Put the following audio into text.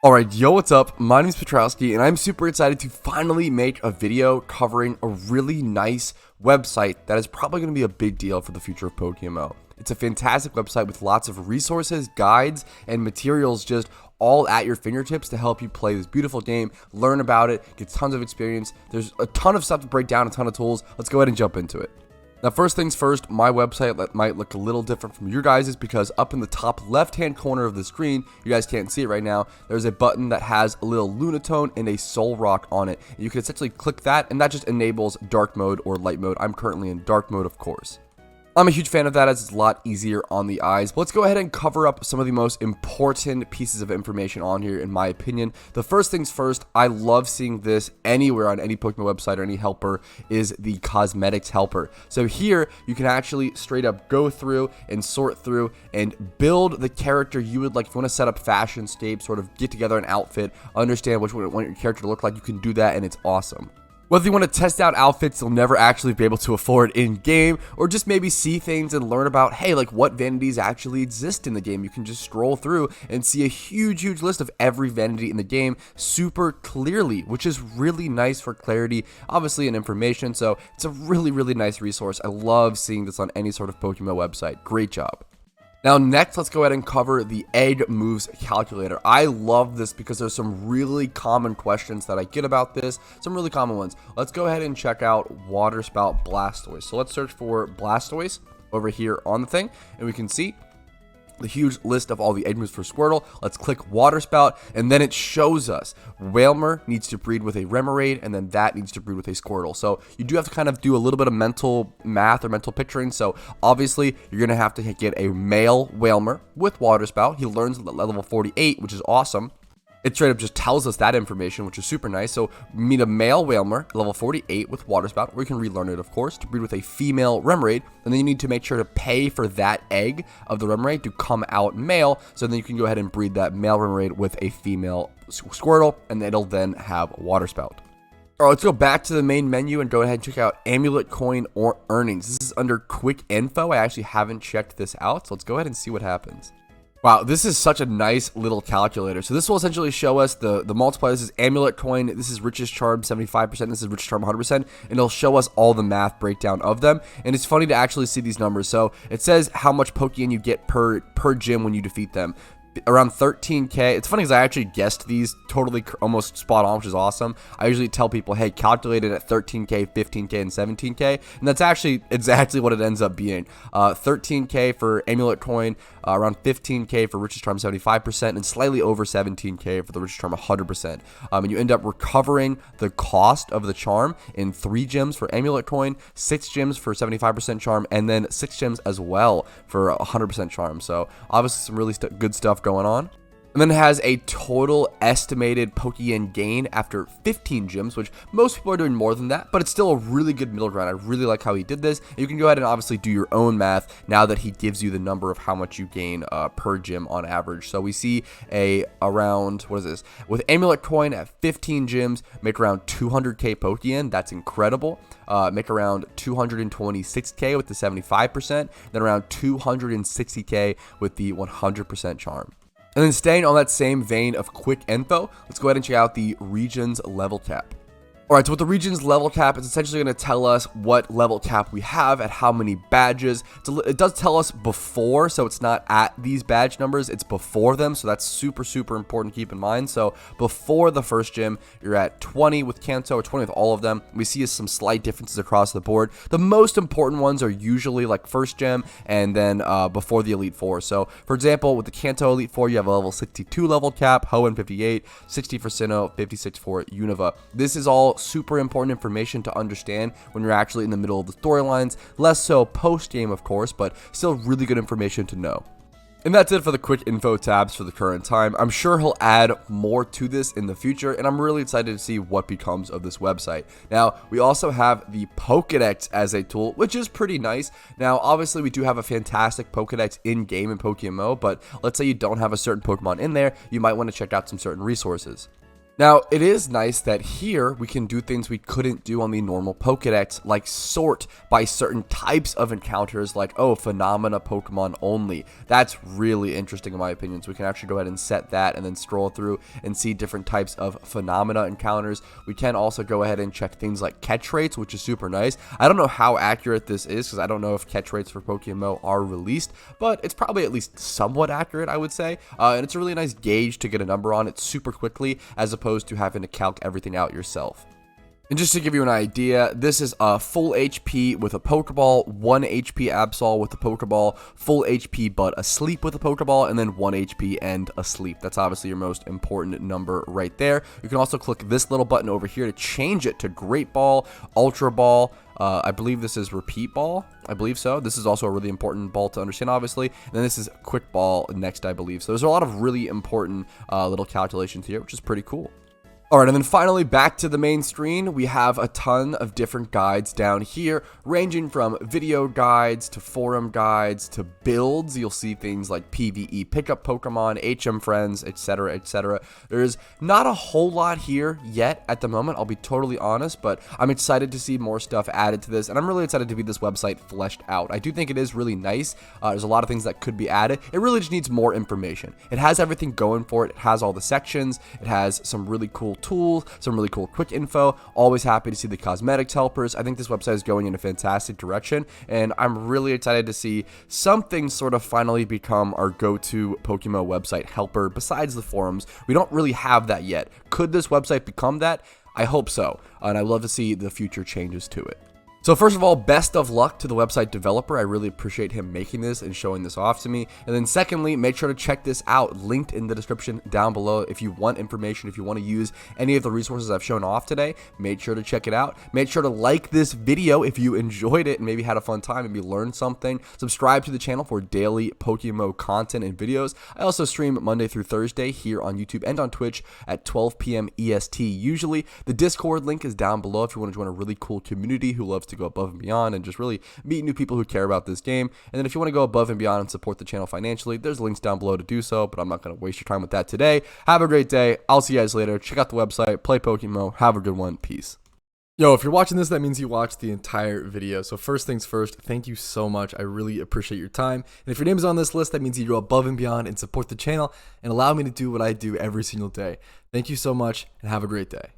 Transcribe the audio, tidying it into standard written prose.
Alright, yo, what's up? My name is Patrouski, and I'm super excited to finally make a video covering a really nice website that is probably going to be a big deal for the future of PokeMMO. It's a fantastic website with lots of resources, guides, and materials just all at your fingertips to help you play this beautiful game, learn about it, get tons of experience. There's a ton of stuff to break down, a ton of tools. Let's go ahead and jump into it. Now, first things first, my website might look a little different from your guys's because up in the top left-hand corner of the screen, you guys can't see it right now, there's a button that has a little Lunatone and a Soul Rock on it. And you can essentially click that, and that just enables dark mode or light mode. I'm currently in dark mode, of course. I'm a huge fan of that as it's a lot easier on the eyes. But let's go ahead and cover up some of the most important pieces of information on here, in my opinion. The first things first, I love seeing this anywhere on any Pokemon website or any helper, is the cosmetics helper. So here, you can actually straight up go through and sort through and build the character you would like. If you want to set up fashion scape, sort of get together an outfit, understand which one you want your character to look like, you can do that, and it's awesome. Whether you want to test out outfits you'll never actually be able to afford in-game, or just maybe see things and learn about, hey, like what vanities actually exist in the game, you can just scroll through and see a huge list of every vanity in the game super clearly, which is really nice for clarity, obviously, and information. So it's a really nice resource. I love seeing this on any sort of Pokemon website. Great job. Now next, let's go ahead and cover the egg moves calculator. I love this because there's some really common questions that I get about this, some really common ones. Let's go ahead and check out Water Spout Blastoise. So let's search for Blastoise over here on the thing, and we can see the huge list of all the egg moves for Squirtle. Let's click Water Spout, and then it shows us Wailmer needs to breed with a Remoraid, and then that needs to breed with a Squirtle. So you do have to kind of do a little bit of mental math or mental picturing. So obviously you're gonna have to get a male Wailmer with Water Spout. He learns at level 48, which is awesome. It straight up just tells us that information, which is super nice. So meet a male Wailmer, level 48 with Water Spout, or you can relearn it, of course, to breed with a female Remoraid. And then you need to make sure to pay for that egg of the Remoraid to come out male. So then you can go ahead and breed that male Remoraid with a female Squirtle, and it'll then have Water Spout. All right, let's go back to the main menu and go ahead and check out Amulet Coin or Earnings. This is under Quick Info. I actually haven't checked this out, so let's go ahead and see what happens. Wow, this is such a nice little calculator. So this will essentially show us the multiplier. This is Amulet Coin, this is Richest Charm 75%, this is Richest Charm 100%, and it'll show us all the math breakdown of them. And it's funny to actually see these numbers. So it says how much Pokeyen you get per gym when you defeat them. Around 13k. It's funny because I actually guessed these totally almost spot on, which is awesome. I usually tell people, hey, calculate it at 13k, 15k, and 17k, and that's actually exactly what it ends up being. 13k for Amulet Coin, around 15k for Richest Charm 75%, and slightly over 17k for the Richest Charm 100%. And you end up recovering the cost of the charm in 3 gems for Amulet Coin, 6 gems for 75% charm, and then 6 gems as well for 100% charm. So obviously some really good stuff going on. And then it has a total estimated Pokeyen gain after 15 gyms, which most people are doing more than that, but it's still a really good middle ground. I really like how he did this. You can go ahead and obviously do your own math now that he gives you the number of how much you gain per gym on average. So we see around, what is this? With Amulet Coin at 15 gyms, make around 200k Pokeyen. That's incredible. Make around 226k with the 75%, then around 260k with the 100% charm. And then staying on that same vein of quick info, let's go ahead and check out the region's level cap. Alright, so with the region's level cap, it's essentially going to tell us what level cap we have at how many badges. It does tell us before, so it's not at these badge numbers, it's before them, so that's super important to keep in mind. So before the first gym, you're at 20 with Kanto, or 20 with all of them. We see some slight differences across the board. The most important ones are usually like first gym and then before the Elite Four. So for example, with the Kanto Elite Four, you have a level 62 level cap, Hoenn 58, 60 for Sinnoh, 56 for Unova. This is all super important information to understand when you're actually in the middle of the storylines, less so post game, of course, but still really good information to know. And that's it for the quick info tabs for the current time. I'm sure he'll add more to this in the future, and I'm really excited to see what becomes of this website. Now, we also have the Pokedex as a tool, which is pretty nice. Now, obviously, we do have a fantastic Pokedex in-game in PokeMMO, but let's say you don't have a certain Pokemon in there, you might want to check out some certain resources. Now, it is nice that here we can do things we couldn't do on the normal Pokedex, like sort by certain types of encounters, like, oh, phenomena Pokemon only. That's really interesting in my opinion, so we can actually go ahead and set that and then scroll through and see different types of phenomena encounters. We can also go ahead and check things like catch rates, which is super nice. I don't know how accurate this is, because I don't know if catch rates for PokeMMO are released, but it's probably at least somewhat accurate, I would say, and it's a really nice gauge to get a number on it super quickly, as opposed to having to calc everything out yourself. And just to give you an idea, this is a full HP with a Pokeball, 1 HP Absol with a Pokeball, full HP but asleep with a Pokeball, and then 1 HP and asleep. That's obviously your most important number right there. You can also click this little button over here to change it to Great Ball, Ultra Ball. I believe this is Repeat Ball. I believe so. This is also a really important ball to understand, obviously. And then this is Quick Ball next, I believe. So there's a lot of really important little calculations here, which is pretty cool. Alright, and then finally back to the main screen, we have a ton of different guides down here, ranging from video guides to forum guides to builds. You'll see things like PvE pickup Pokemon, HM friends, etc., etc. There's not a whole lot here yet at the moment, I'll be totally honest, but I'm excited to see more stuff added to this, and I'm really excited to be this website fleshed out. I do think it is really nice. There's a lot of things that could be added. It really just needs more information. It has everything going for it. It has all the sections. It has some really cool tools, some really cool quick info. Always happy to see the cosmetics helpers. I think this website is going in a fantastic direction, and I'm really excited to see something sort of finally become our go-to PokeMMO website helper besides the forums. We don't really have that yet. Could this website become that? I hope so, and I'd love to see the future changes to it. So first of all, best of luck to the website developer. I really appreciate him making this and showing this off to me. And then secondly, make sure to check this out, linked in the description down below. If you want information, if you want to use any of the resources I've shown off today, make sure to check it out. Make sure to like this video if you enjoyed it and maybe had a fun time, maybe learned something. Subscribe to the channel for daily PokeMMO content and videos. I also stream Monday through Thursday here on YouTube and on Twitch at 12 p.m. EST usually. The Discord link is down below if you want to join a really cool community who loves to go above and beyond and just really meet new people who care about this game. And then if you want to go above and beyond and support the channel financially, there's links down below to do so, but I'm not going to waste your time with that today. Have a great day. I'll see you guys later. Check out the website, play PokeMMO. Have a good one. Peace. Yo, if you're watching this, that means you watched the entire video. So first things first, thank you so much. I really appreciate your time. And if your name is on this list, that means you go above and beyond and support the channel and allow me to do what I do every single day. Thank you so much and have a great day.